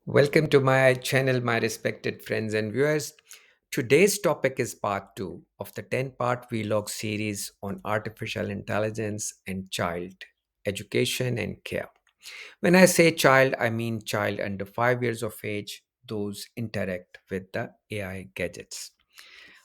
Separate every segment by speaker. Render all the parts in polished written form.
Speaker 1: Welcome to my channel, my respected friends and viewers. Today's topic is part 2 of the 10-part vlog series on artificial intelligence and child education and care. When I say child, I mean child under 5 years of age, those interact with the AI gadgets.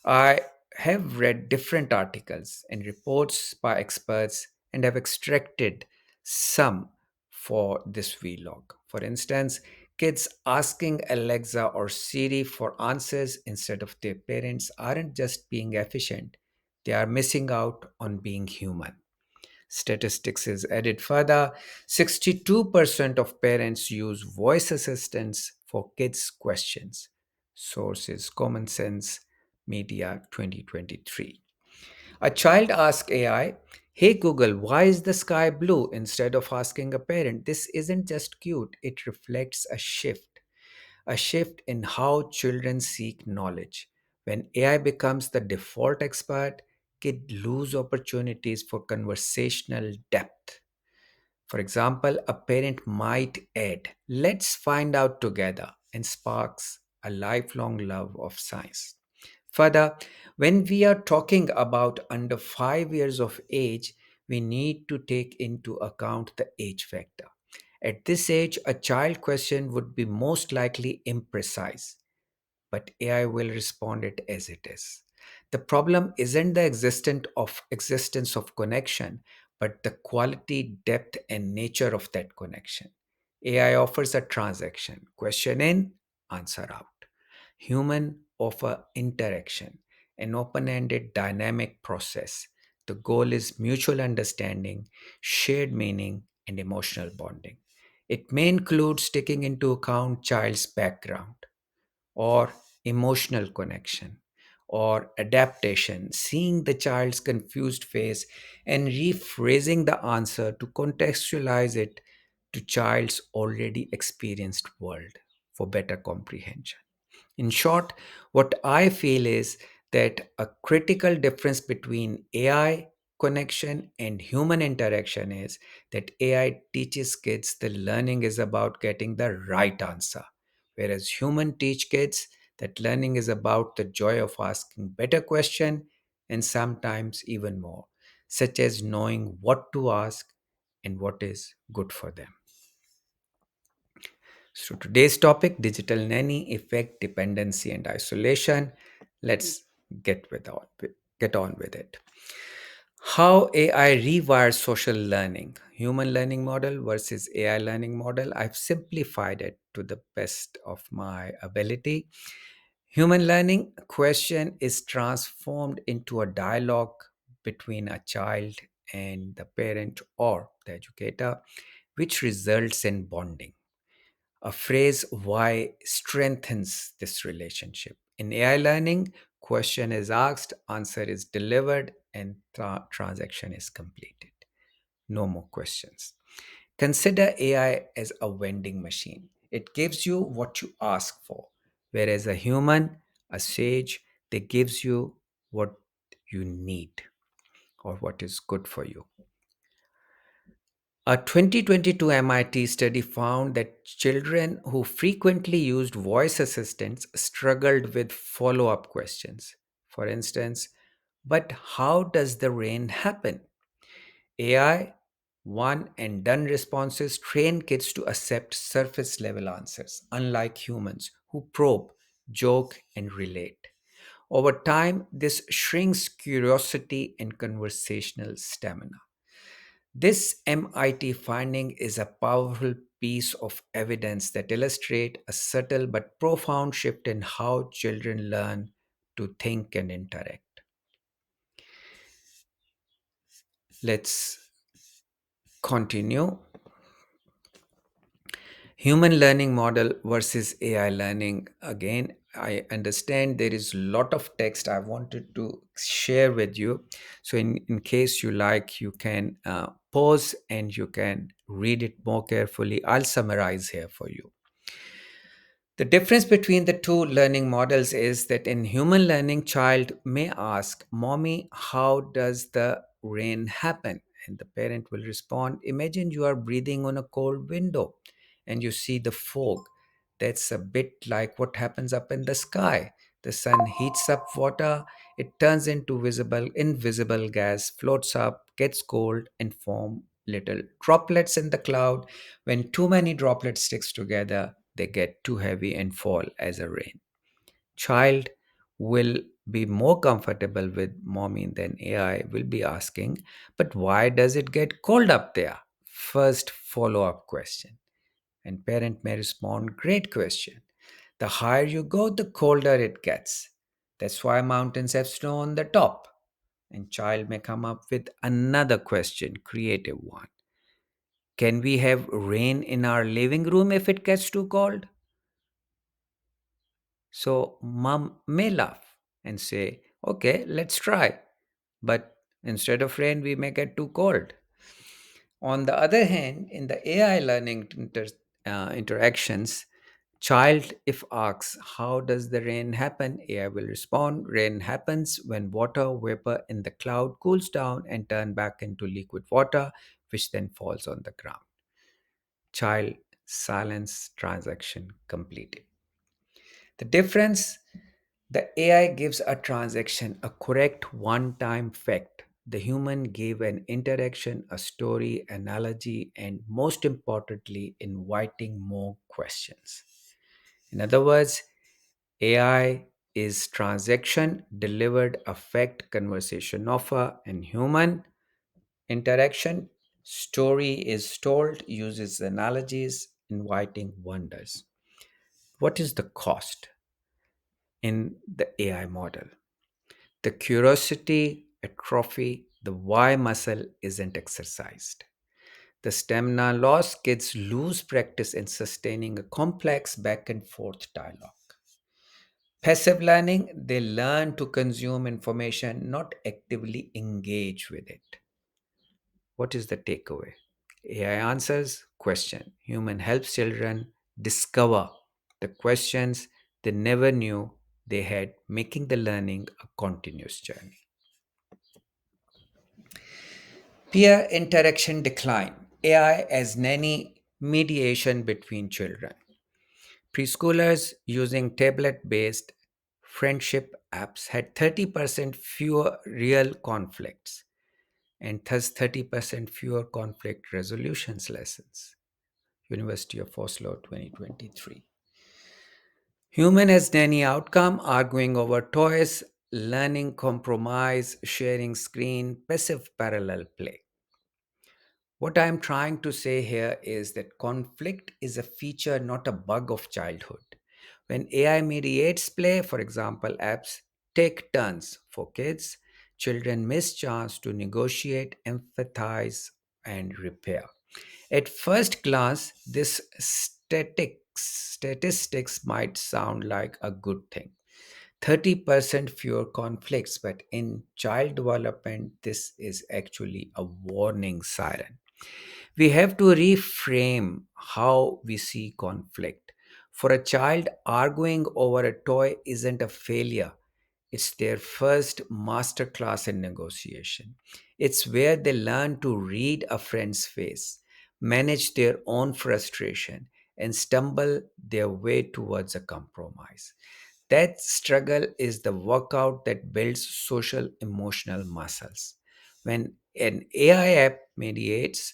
Speaker 1: I have read different articles and reports by experts and have extracted some for this vlog. For instance, kids asking Alexa or Siri for answers instead of their parents aren't just being efficient, they are missing out on being human. Statistics is added further. 62% of parents use voice assistants for kids' questions. Source is Common Sense Media 2023. A child asks AI, "Hey Google, why is the sky blue?" instead of asking a parent. This isn't just cute, it reflects a shift in how children seek knowledge. When AI becomes the default expert, kids lose opportunities for conversational depth. For example, a parent might add, "Let's find out together," and sparks a lifelong love of science. Further, when we are talking about under 5 years of age, we need to take into account the age factor. At this age, a child question would be most likely imprecise, but AI will respond it as it is. The problem isn't the existence of connection, but the quality, depth, and nature of that connection. AI offers a transaction, question in, answer out. Human offer interaction, an open-ended dynamic process. The goal is mutual understanding, shared meaning, and emotional bonding. It may include taking into account child's background or emotional connection or adaptation, seeing the child's confused face and rephrasing the answer to contextualize it to child's already experienced world for better comprehension. In short, what I feel is that a critical difference between AI connection and human interaction is that AI teaches kids that learning is about getting the right answer, whereas human teach kids that learning is about the joy of asking better question and sometimes even more, such as knowing what to ask and what is good for them. So today's topic, digital nanny, effect, dependency, and isolation. Let's get on with it. How AI rewires social learning, human learning model versus AI learning model. I've simplified it to the best of my ability. Human learning question is transformed into a dialogue between a child and the parent or the educator, which results in bonding. A phrase why strengthens this relationship. In AI learning, question is asked, answer is delivered, and transaction is completed. No more questions. Consider AI as a vending machine. It gives you what you ask for, whereas a human, a sage, they gives you what you need or what is good for you. A 2022 MIT study found that children who frequently used voice assistants struggled with follow up questions. For instance, "But how does the rain happen?" AI one and done responses train kids to accept surface level answers, unlike humans who probe, joke, and relate. Over time, this shrinks curiosity and conversational stamina. This MIT finding is a powerful piece of evidence that illustrates a subtle but profound shift in how children learn to think and interact. Let's continue. Human learning model versus AI learning. Again, I understand there is a lot of text I wanted to share with you. So, in case you like, you can pause and you can read it more carefully. I'll summarize here for you. The difference between the two learning models is that in human learning, child may ask, "Mommy, how does the rain happen?" And the parent will respond, "Imagine you are breathing on a cold window and you see the fog. That's a bit like what happens up in the sky. The sun heats up water, it turns into invisible gas, floats up, gets cold, and form little droplets in the cloud. When too many droplets sticks together, they get too heavy and fall as a rain. Child will be more comfortable with mommy than AI will be asking, but why does it get cold up there? First follow up question. And parent may respond, great question. The higher you go, the colder it gets. That's why mountains have snow on the top. And child may come up with another question, creative one. Can we have rain in our living room if it gets too cold? So mom may laugh and say, okay, let's try. But instead of rain, we may get too cold. On the other hand, in the AI learning interactions, child if asks, how does the rain happen? AI will respond, rain happens when water vapor in the cloud cools down and turn back into liquid water, which then falls on the ground. Child silence transaction completed. The difference, the AI gives a transaction a correct one time fact. The human gave an interaction, a story, analogy, and most importantly, inviting more questions. In other words, AI is transaction, delivered, affect, conversation, offer, and human interaction. Story is told, uses analogies, inviting wonders. What is the cost in the AI model? The curiosity atrophy, the why muscle isn't exercised. The stamina loss, kids lose practice in sustaining a complex back and forth dialogue. Passive learning, they learn to consume information, not actively engage with it. What is the takeaway? AI answers question. Human helps children discover the questions they never knew they had, making the learning a continuous journey. Peer interaction decline. AI as nanny mediation between children. Preschoolers using tablet based friendship apps had 30% fewer real conflicts and thus 30% fewer conflict resolutions lessons. University of Oslo 2023. Human as nanny outcome, arguing over toys, learning compromise, sharing screen, passive parallel play. What I'm trying to say here is that conflict is a feature, not a bug of childhood. When AI mediates play, for example, apps take turns for kids, children miss chance to negotiate, empathize, and repair. At first glance, this statistics might sound like a good thing. 30% fewer conflicts, but in child development, this is actually a warning siren. We have to reframe how we see conflict. For a child, arguing over a toy isn't a failure. It's their first masterclass in negotiation. It's where they learn to read a friend's face, manage their own frustration, and stumble their way towards a compromise. That struggle is the workout that builds social emotional muscles. When an AI app mediates,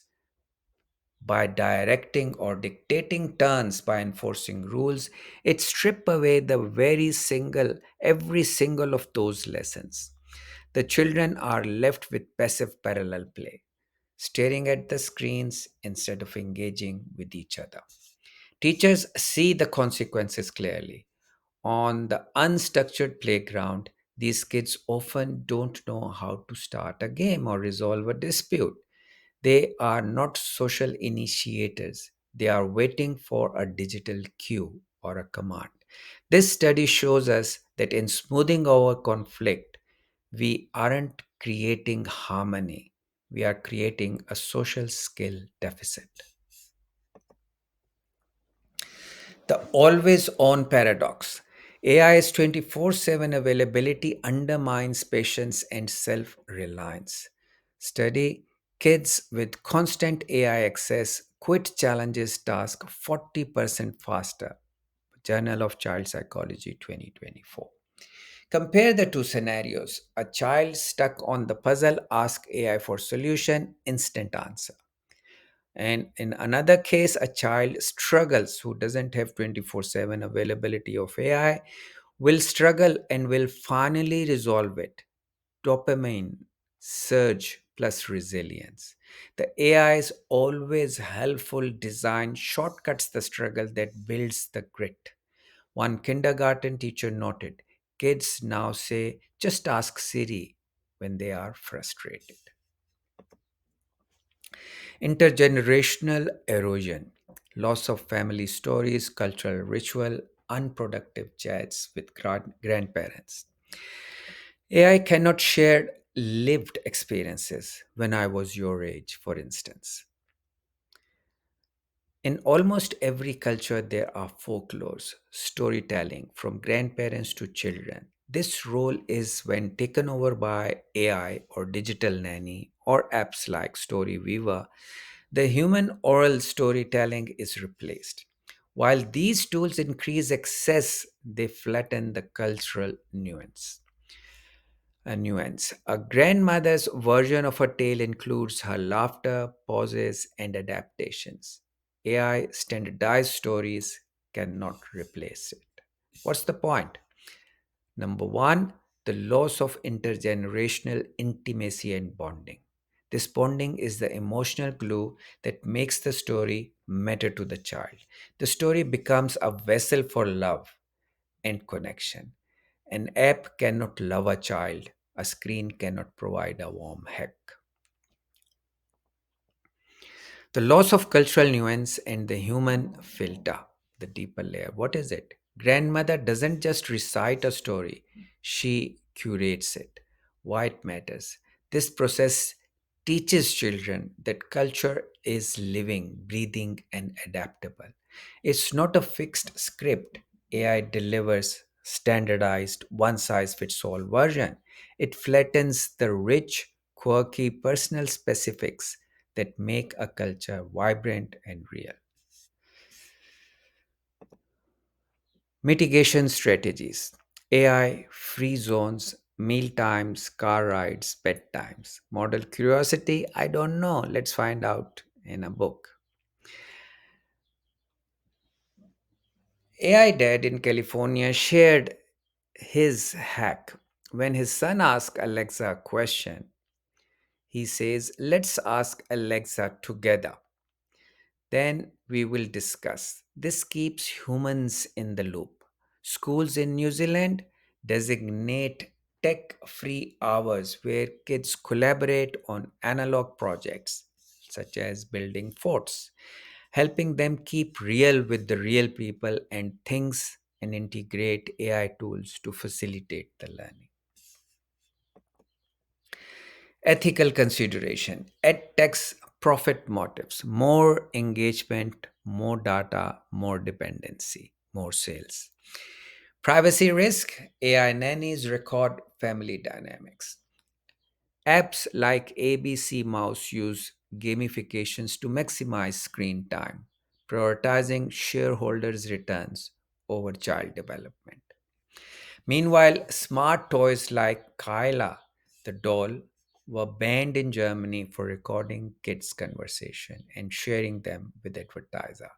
Speaker 1: by directing or dictating turns, by enforcing rules, it strip away the every single of those lessons. The children are left with passive parallel play, staring at the screens instead of engaging with each other. Teachers see the consequences clearly. On the unstructured playground, these kids often don't know how to start a game or resolve a dispute. They are not social initiators. They are waiting for a digital cue or a command. This study shows us that in smoothing our conflict, we aren't creating harmony. We are creating a social skill deficit. The always on paradox. AI's 24/7 availability undermines patience and self reliance. Study, kids with constant AI access quit challenges task 40% faster. Journal of Child Psychology 2024. Compare the two scenarios. A child stuck on the puzzle asks AI for solution, instant answer. And in another case, a child struggles who doesn't have 24/7 availability of AI will struggle and will finally resolve it. Dopamine surge plus resilience. The AI is always helpful. Design shortcuts the struggle that builds the grit. One kindergarten teacher noted kids now say, just ask Siri when they are frustrated. Intergenerational erosion, loss of family stories, cultural ritual, unproductive chats with grandparents. AI cannot share lived experiences when I was your age, for instance. In almost every culture, there are folklores, storytelling from grandparents to children. This role is when taken over by AI or digital nanny or apps like Story Weaver, the human oral storytelling is replaced. While these tools increase access, they flatten the cultural nuance. A grandmother's version of a tale includes her laughter, pauses, and adaptations. AI standardized stories cannot replace it. What's the point? Number one, the loss of intergenerational intimacy and bonding. This bonding is the emotional glue that makes the story matter to the child. The story becomes a vessel for love and connection. An app cannot love a child, a screen cannot provide a warm hug. The loss of cultural nuance and the human filter, the deeper layer. What is it? Grandmother doesn't just recite a story, she curates it. Why it matters? This process teaches children that culture is living, breathing, and adaptable. It's not a fixed script. AI delivers standardized, one size fits all version. It flattens the rich, quirky personal specifics that make a culture vibrant and real. Mitigation strategies: AI, free zones, meal times, car rides, bedtimes. Model curiosity: I don't know. Let's find out in a book. AI Dad in California shared his hack. When his son asks Alexa a question, he says, let's ask Alexa together. Then we will discuss. This keeps humans in the loop. Schools in New Zealand designate tech free hours where kids collaborate on analog projects such as building forts, helping them keep real with the real people and things and integrate AI tools to facilitate the learning. Ethical consideration, edtech's profit motives, more engagement, more data, more dependency, more sales. Privacy risk, AI nannies record family dynamics. Apps like ABC Mouse use gamifications to maximize screen time, prioritizing shareholders' returns over child development. Meanwhile, smart toys like Kyla, the doll, were banned in Germany for recording kids' conversation and sharing them with advertiser.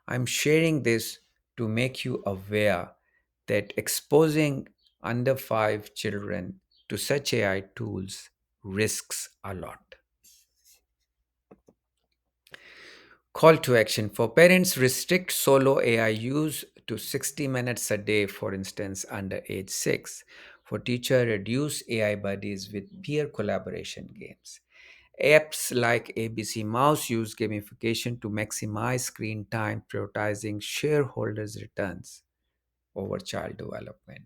Speaker 1: I'm sharing this to make you aware that exposing under 5 children to such AI tools risks a lot. Call to action for parents: restrict solo AI use to 60 minutes a day, for instance, under age 6. For teacher, reduce AI buddies with peer collaboration games. Apps like ABC Mouse use gamification to maximize screen time, prioritizing shareholders' returns over child development.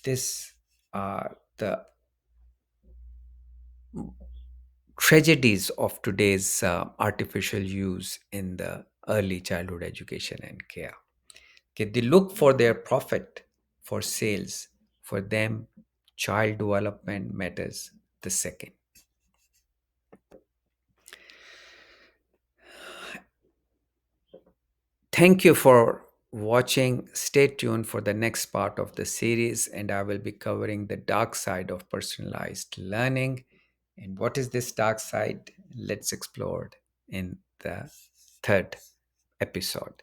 Speaker 1: These are the tragedies of today's artificial use in the early childhood education and care. Okay, they look for their profit, for sales. For them, child development matters the second. Thank you for watching. Stay tuned for the next part of the series, and I will be covering the dark side of personalized learning. And what is this dark side? Let's explore it in the third episode.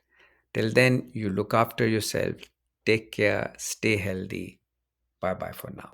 Speaker 1: Till then, you look after yourself, take care, stay healthy. Bye bye for now.